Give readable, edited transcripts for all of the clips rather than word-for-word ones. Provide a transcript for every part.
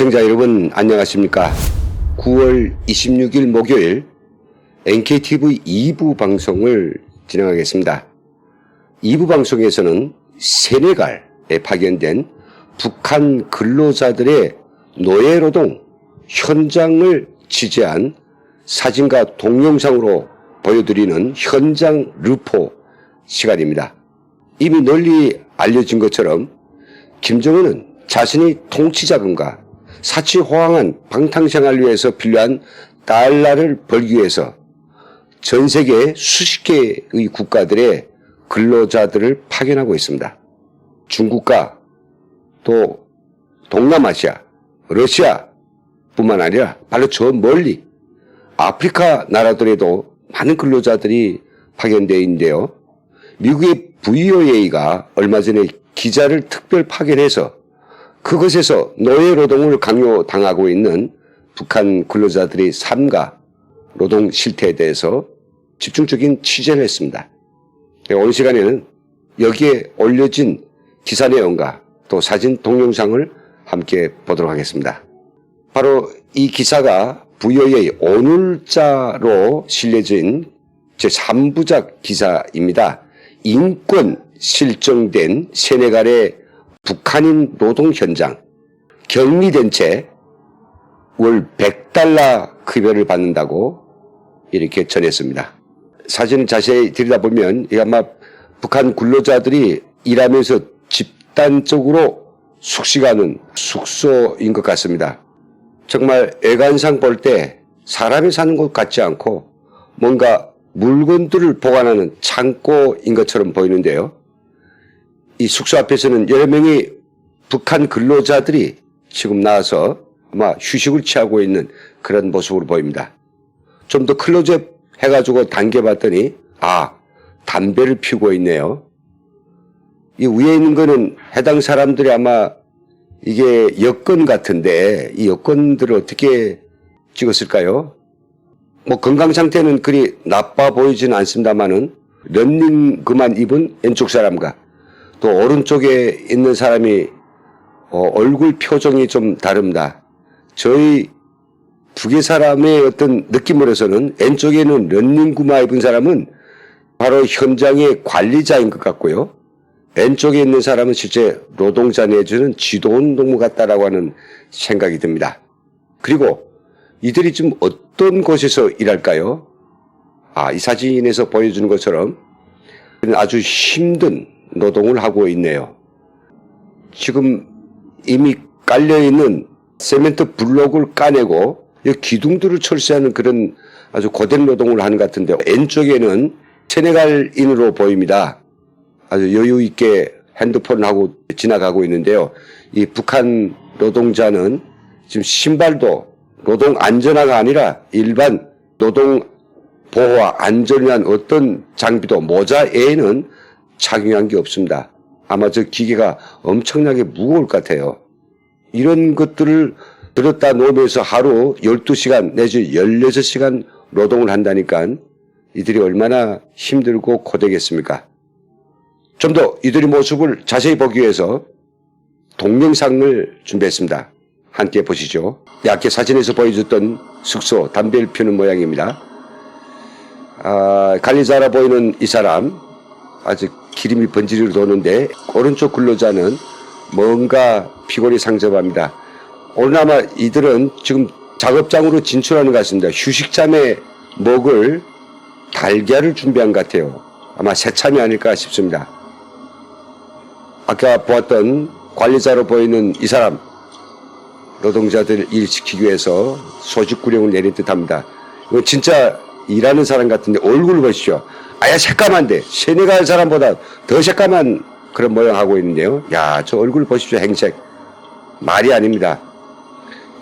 시청자 여러분 안녕하십니까. 9월 26일 목요일 NKTV 2부 방송을 진행하겠습니다. 2부 방송에서는 세네갈에 파견된 북한 근로자들의 노예노동 현장을 취재한 사진과 동영상으로 보여드리는 현장 르포 시간입니다. 이미 널리 알려진 것처럼 김정은은 자신이 통치자금과 사치호황한 방탕생활을 위해서 필요한 달러를 벌기 위해서 전 세계 수십 개의 국가들의 근로자들을 파견하고 있습니다. 중국과 또 동남아시아, 러시아뿐만 아니라 바로 저 멀리 아프리카 나라들에도 많은 근로자들이 파견되어 있는데요. 미국의 VOA가 얼마 전에 기자를 특별 파견해서 그것에서 노예노동을 강요당하고 있는 북한 근로자들의 삶과 노동 실태에 대해서 집중적인 취재를 했습니다. 오늘 시간에는 여기에 올려진 기사 내용과 또 사진 동영상을 함께 보도록 하겠습니다. 바로 이 기사가 VOA 오늘자로 실려진 제3부작 기사입니다. 인권 실종된 세네갈의 북한인 노동 현장, 격리된 채 월 100달러 급여를 받는다고 이렇게 전했습니다. 사진을 자세히 들여다보면 이 아마 북한 근로자들이 일하면서 집단적으로 숙식하는 숙소인 것 같습니다. 정말 외관상 볼 때 사람이 사는 곳 같지 않고 뭔가 물건들을 보관하는 창고인 것처럼 보이는데요. 이 숙소 앞에서는 여러 명의 북한 근로자들이 지금 나와서 아마 휴식을 취하고 있는 그런 모습으로 보입니다. 좀 더 클로즈업 해가지고 당겨봤더니 담배를 피우고 있네요. 이 위에 있는 거는 해당 사람들이 아마 이게 여권 같은데 이 여권들을 어떻게 찍었을까요? 뭐 건강 상태는 그리 나빠 보이지는 않습니다만은 런닝그만 입은 왼쪽 사람과 또 오른쪽에 있는 사람이 얼굴 표정이 좀 다릅니다. 저희 북의 사람의 어떤 느낌으로서는 왼쪽에는 런닝구마 입은 사람은 바로 현장의 관리자인 것 같고요. 왼쪽에 있는 사람은 실제 노동자 내지는 지도원 동무 같다라고 하는 생각이 듭니다. 그리고 이들이 지금 어떤 곳에서 일할까요? 이 사진에서 보여주는 것처럼 아주 힘든 노동을 하고 있네요. 지금 이미 깔려있는 세멘트 블록을 까내고 기둥들을 철수하는 그런 아주 고된 노동을 하는 것 같은데 왼쪽에는 세네갈인으로 보입니다. 아주 여유 있게 핸드폰을 하고 지나가고 있는데요. 이 북한 노동자는 지금 신발도 노동 안전화가 아니라 일반 노동 보호와 안전을 위한 어떤 장비도 모자 외에는 착용한 게 없습니다. 아마 저 기계가 엄청나게 무거울 것 같아요. 이런 것들을 들었다 놓으면서 하루 12시간 내지 16시간 노동을 한다니까 이들이 얼마나 힘들고 고되겠습니까? 좀 더 이들의 모습을 자세히 보기 위해서 동영상을 준비했습니다. 함께 보시죠. 앞에 사진에서 보여줬던 숙소 담배를 피우는 모양입니다. 관리자라 보이는 이 사람 아주 기름이 번지르르 도는데 오른쪽 근로자는 뭔가 피곤이 상접합니다. 오늘 아마 이들은 지금 작업장으로 진출하는 것 같습니다. 휴식잠에 먹을 달걀을 준비한 것 같아요. 아마 새참이 아닐까 싶습니다. 아까 보았던 관리자로 보이는 이 사람 노동자들을 일시키기 위해서 소집구령을 내릴 듯합니다. 이거 진짜 일하는 사람 같은데 얼굴을 보시죠. 새까만데 세네갈 사람보다 더 새까만 그런 모양 하고 있는데요. 저 얼굴 보십시오. 행색. 말이 아닙니다.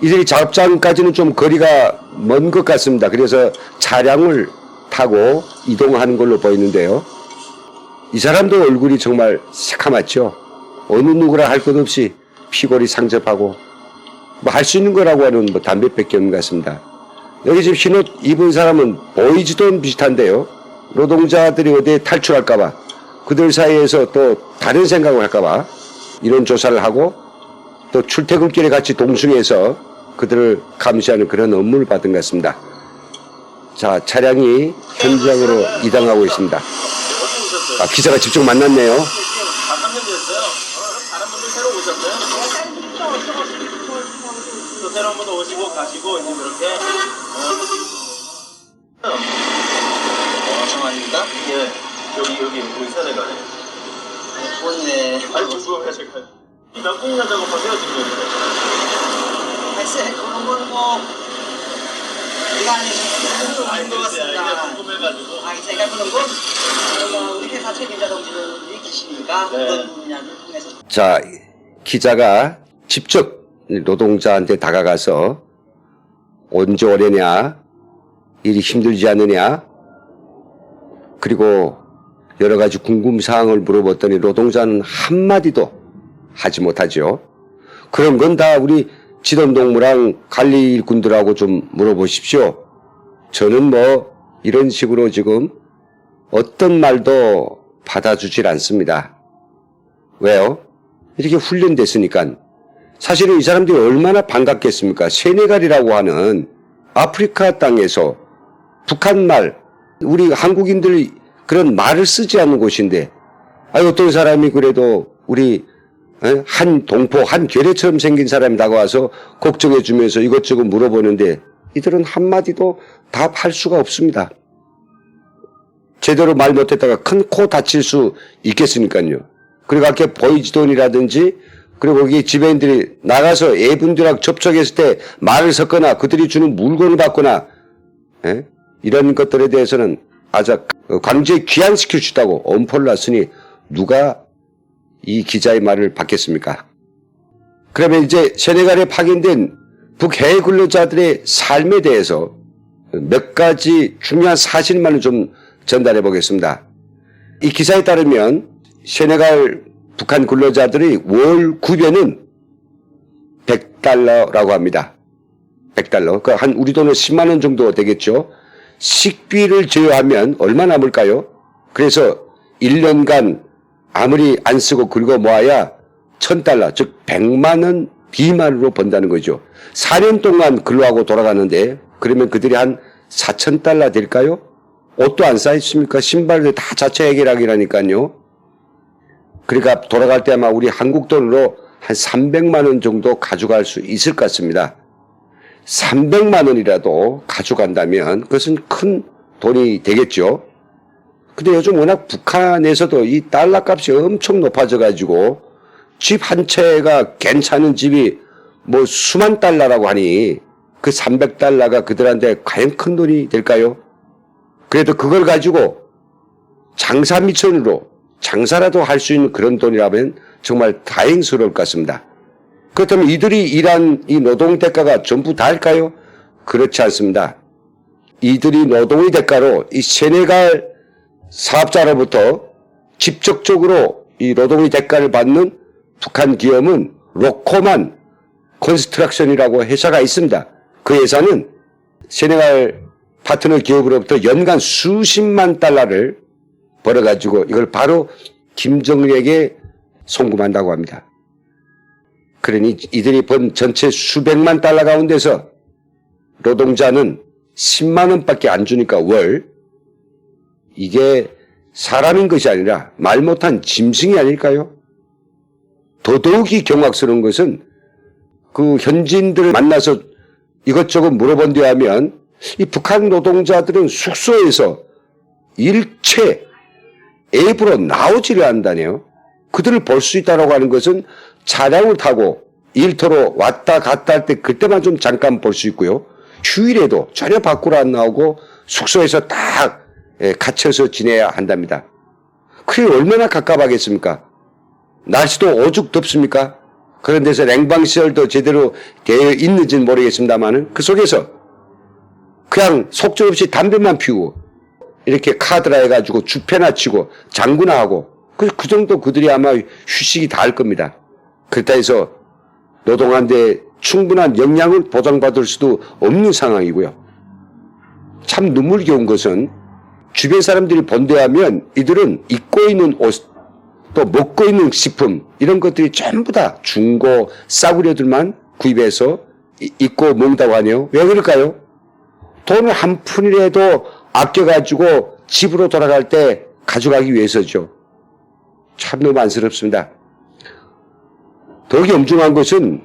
이들이 작업장까지는 좀 거리가 먼 것 같습니다. 그래서 차량을 타고 이동하는 걸로 보이는데요. 이 사람도 얼굴이 정말 새카맣죠. 어느 누구라 할 것 없이 피골이 상접하고 할 수 있는 거라고 하는 담배밖에 없는 것 같습니다. 여기 지금 흰옷 입은 사람은 보이지도 비슷한데요. 노동자들이 어디에 탈출할까봐 그들 사이에서 또 다른 생각을 할까봐 이런 조사를 하고 또 출퇴근길에 같이 동승해서 그들을 감시하는 그런 업무를 받은 것 같습니다. 자, 차량이 현장으로 이동하고 있습니다. 아, 기자가 직접 만났네요. 3년 됐어요. 다른 분들 새로 오셨어요? 또 새로운 분도 오시고 가시고 이제 그렇게. 정아입니까? 예. 여기 우리 세대가네. 좋네. 아니 궁금해 제가. 몇 분이나 작업하세요 지금 여기서? 글쎄, 그런 건 뭐, 우리가 아니면 아닌 것 같습니다. 궁금해가지고. 제가 그런 건, 우리 회사 책임자 동지들이 계시니까, 네. 그런 분야를 통해서. 자, 기자가 직접 노동자한테 다가가서 언제 오려냐, 일이 힘들지 않느냐, 그리고 여러 가지 궁금사항을 물어봤더니 노동자는 한마디도 하지 못하죠. 그런 건 다 우리 지don동무랑 관리 일꾼들하고 좀 물어보십시오. 저는 뭐 이런 식으로 지금 어떤 말도 받아주질 않습니다. 왜요? 이렇게 훈련됐으니까. 사실은 이 사람들이 얼마나 반갑겠습니까? 세네갈이라고 하는 아프리카 땅에서 북한 말, 우리 한국인들이 그런 말을 쓰지 않는 곳인데, 어떤 사람이 그래도 우리 한 동포, 한 괴뢰처럼 생긴 사람이 다가와서 걱정해 주면서 이것저것 물어보는데 이들은 한마디도 답할 수가 없습니다. 제대로 말 못했다가 큰 코 다칠 수 있겠으니까요. 그리고 아까 보이지돈이라든지 그리고 거기 지배인들이 나가서 애분들하고 접촉했을 때 말을 섞거나 그들이 주는 물건을 받거나 이런 것들에 대해서는 아주 강제 귀환시킬 수 있다고 엄포를 놨으니 누가 이 기자의 말을 받겠습니까? 그러면 이제 세네갈에 파견된 북해외 근로자들의 삶에 대해서 몇 가지 중요한 사실만을 좀 전달해 보겠습니다. 이 기사에 따르면 세네갈 북한 근로자들의 월 급여는 $100라고 합니다. $100. 그 한 우리 돈으로 10만 원 정도 되겠죠. 식비를 제외하면 얼마 남을까요? 그래서 1년간 아무리 안 쓰고 긁어 모아야 $1,000, 즉 100만 원 미만으로 번다는 거죠. 4년 동안 근로하고 돌아가는데 그러면 그들이 한 $4,000 될까요? 옷도 안 사있습니까? 신발도 다 자체 해결하기라니까요. 그러니까 돌아갈 때 아마 우리 한국 돈으로 한 300만 원 정도 가져갈 수 있을 것 같습니다. 300만 원이라도 가져간다면 그것은 큰 돈이 되겠죠. 근데 요즘 워낙 북한에서도 이 달러 값이 엄청 높아져 가지고 집 한 채가 괜찮은 집이 뭐 수만 달러라고 하니 그 $300가 그들한테 과연 큰 돈이 될까요? 그래도 그걸 가지고 장사 미천으로 장사라도 할 수 있는 그런 돈이라면 정말 다행스러울 것 같습니다. 그렇다면 이들이 일한 이 노동 대가가 전부 다일까요? 그렇지 않습니다. 이들이 노동의 대가로 이 세네갈 사업자로부터 직접적으로 이 노동의 대가를 받는 북한 기업은 로코만 컨스트럭션이라고 회사가 있습니다. 그 회사는 세네갈 파트너 기업으로부터 연간 수십만 달러를 벌어가지고 이걸 바로 김정일에게 송금한다고 합니다. 그러니 이들이 번 전체 수백만 달러 가운데서 노동자는 10만 원밖에 안 주니까 월, 이게 사람인 것이 아니라 말 못한 짐승이 아닐까요? 더더욱이 경악스러운 것은 그 현지인들을 만나서 이것저것 물어본 뒤 하면 이 북한 노동자들은 숙소에서 일체 앱으로 나오지를 않다네요. 그들을 볼 수 있다고 하는 것은 차량을 타고 일터로 왔다 갔다 할 때 그때만 좀 잠깐 볼 수 있고요. 휴일에도 전혀 밖으로 안 나오고 숙소에서 딱 갇혀서 지내야 한답니다. 그게 얼마나 갑갑하겠습니까? 날씨도 오죽 덥습니까? 그런 데서 냉방시설도 제대로 되어 있는지는 모르겠습니다만 그 속에서 그냥 속절없이 담배만 피우고 이렇게 카드라 해가지고 주패나 치고 장구나 하고 그 정도 그들이 아마 휴식이 다 할 겁니다. 그렇다 해서 노동하는데 충분한 영양을 보장받을 수도 없는 상황이고요. 참 눈물겨운 것은 주변 사람들이 본대하면 이들은 입고 있는 옷, 또 먹고 있는 식품 이런 것들이 전부 다 중고 싸구려들만 구입해서 입고 먹는다고 하네요. 왜 그럴까요? 돈을 한 푼이라도 아껴가지고 집으로 돌아갈 때 가져가기 위해서죠. 참 너무 안쓰럽습니다. 더욱이 엄중한 것은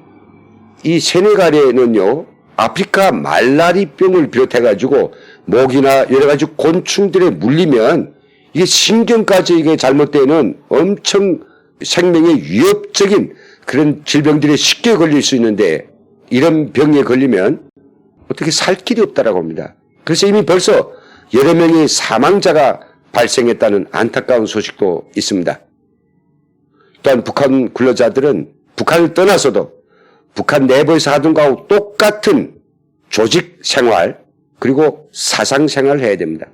이 세네갈에는요, 아프리카 말라리병을 비롯해가지고 모기나 여러 가지 곤충들에 물리면 이게 신경까지 이게 잘못되는 엄청 생명에 위협적인 그런 질병들이 쉽게 걸릴 수 있는데 이런 병에 걸리면 어떻게 살 길이 없다라고 합니다. 그래서 이미 벌써 여러 명의 사망자가 발생했다는 안타까운 소식도 있습니다. 또한 북한 근로자들은 북한을 떠나서도 북한 내부에서 하던 거하고 똑같은 조직 생활 그리고 사상 생활을 해야 됩니다.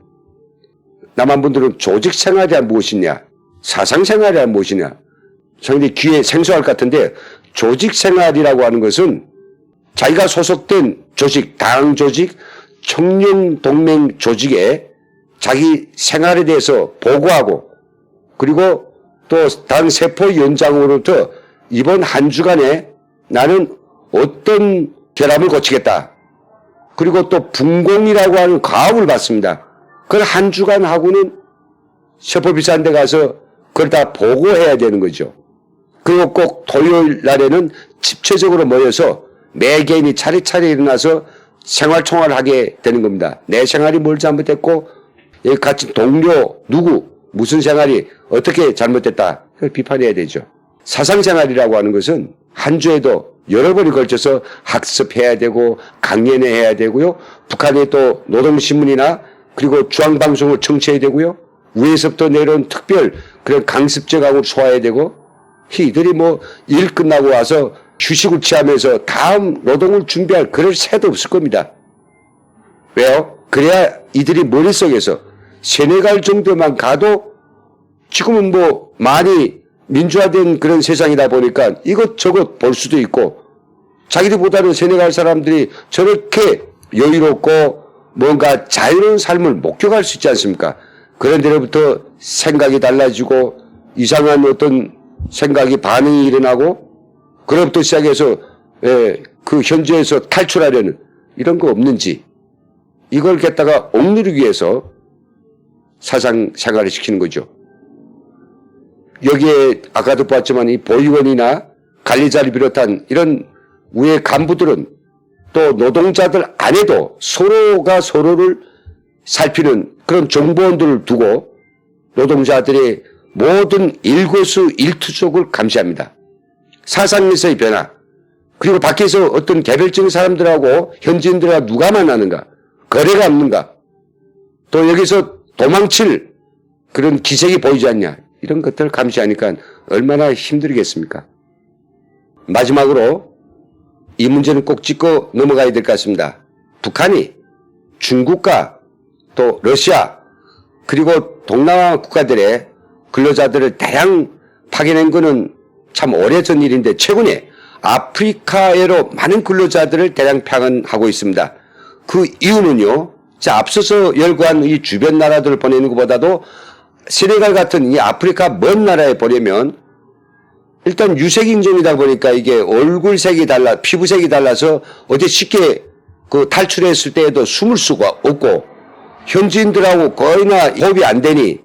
남한 분들은 조직 생활이란 무엇이냐, 사상 생활이란 무엇이냐 상당히 귀에 생소할 것 같은데 조직 생활이라고 하는 것은 자기가 소속된 조직, 당 조직, 청년 동맹 조직에 자기 생활에 대해서 보고하고 그리고 또 당 세포 연장으로부터 이번 한 주간에 나는 어떤 결함을 고치겠다. 그리고 또 분공이라고 하는 과업을 받습니다. 그걸 한 주간 하고는 세포 비싼 데 가서 그걸 다 보고해야 되는 거죠. 그리고 꼭 토요일 날에는 집체적으로 모여서 매개인이 차례차례 일어나서 생활총화를 하게 되는 겁니다. 내 생활이 뭘 잘못했고 여기 같이 동료 누구 무슨 생활이 어떻게 잘못됐다 그걸 비판해야 되죠. 사상생활이라고 하는 것은 한 주에도 여러 번에 걸쳐서 학습해야 되고 강연해야 되고요. 북한의 또 노동신문이나 그리고 중앙방송을 청취해야 되고요. 위에서부터 내려온 특별 그런 강습제 강의를 소화해야 되고 이들이 뭐 일 끝나고 와서 휴식을 취하면서 다음 노동을 준비할 그럴 새도 없을 겁니다. 왜요? 그래야 이들이 머릿속에서 세네갈 정도만 가도 지금은 뭐 많이 민주화된 그런 세상이다 보니까 이것저것 볼 수도 있고 자기들보다는 세네갈 사람들이 저렇게 여유롭고 뭔가 자유로운 삶을 목격할 수 있지 않습니까? 그런 데로부터 생각이 달라지고 이상한 어떤 생각이 반응이 일어나고 그로부터 시작해서 그 현재에서 탈출하려는 이런 거 없는지 이걸 갖다가 억누르기 위해서 사상 생활을 시키는 거죠. 여기에 아까도 봤지만 이 보위원이나 관리자를 비롯한 이런 위에 간부들은 또 노동자들 안에도 서로가 서로를 살피는 그런 정보원들을 두고 노동자들의 모든 일거수일투족을 감시합니다. 사상에서의 변화 그리고 밖에서 어떤 개별적인 사람들하고 현지인들과 누가 만나는가 거래가 없는가 또 여기서 도망칠 그런 기색이 보이지 않냐 이런 것들을 감시하니까 얼마나 힘들겠습니까? 마지막으로 이 문제는 꼭 짚고 넘어가야 될 것 같습니다. 북한이 중국과 또 러시아 그리고 동남아 국가들의 근로자들을 대량 파견한 것은 참 오래전 일인데 최근에 아프리카에로 많은 근로자들을 대량 파견하고 있습니다. 그 이유는요. 자, 앞서서 열거한 이 주변 나라들을 보내는 것보다도 세네갈 같은 이 아프리카 먼 나라에 보내면 일단 유색인종이다 보니까 이게 얼굴색이 달라, 피부색이 달라서 어디 쉽게 그 탈출했을 때에도 숨을 수가 없고 현지인들하고 거의나 호흡이 안 되니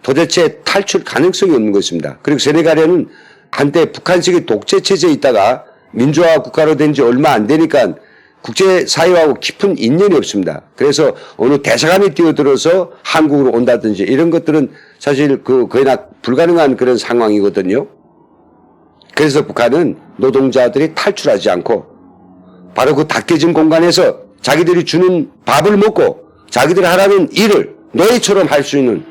도대체 탈출 가능성이 없는 것입니다. 그리고 세네갈에는 한때 북한식의 독재체제에 있다가 민주화 국가로 된 지 얼마 안 되니까 국제사회하고 깊은 인연이 없습니다. 그래서 어느 대사관이 뛰어들어서 한국으로 온다든지 이런 것들은 사실 거의나 불가능한 그런 상황이거든요. 그래서 북한은 노동자들이 탈출하지 않고 바로 그 닫혀진 공간에서 자기들이 주는 밥을 먹고 자기들이 하라는 일을 노예처럼 할 수 있는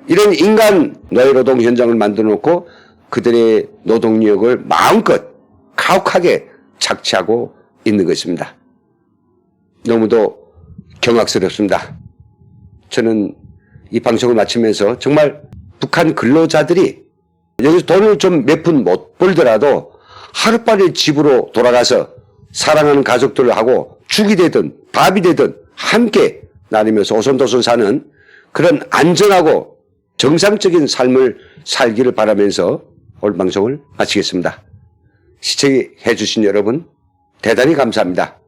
이런 인간 노예노동 현장을 만들어 놓고 그들의 노동력을 마음껏 가혹하게 착취하고 있는 것입니다. 너무도 경악스럽습니다. 저는 이 방송을 마치면서 정말 북한 근로자들이 여기서 돈을 좀 몇 푼 못 벌더라도 하루빨리 집으로 돌아가서 사랑하는 가족들을 하고 죽이 되든 밥이 되든 함께 나누면서 오손도손 사는 그런 안전하고 정상적인 삶을 살기를 바라면서 오늘 방송을 마치겠습니다. 시청해 주신 여러분 대단히 감사합니다.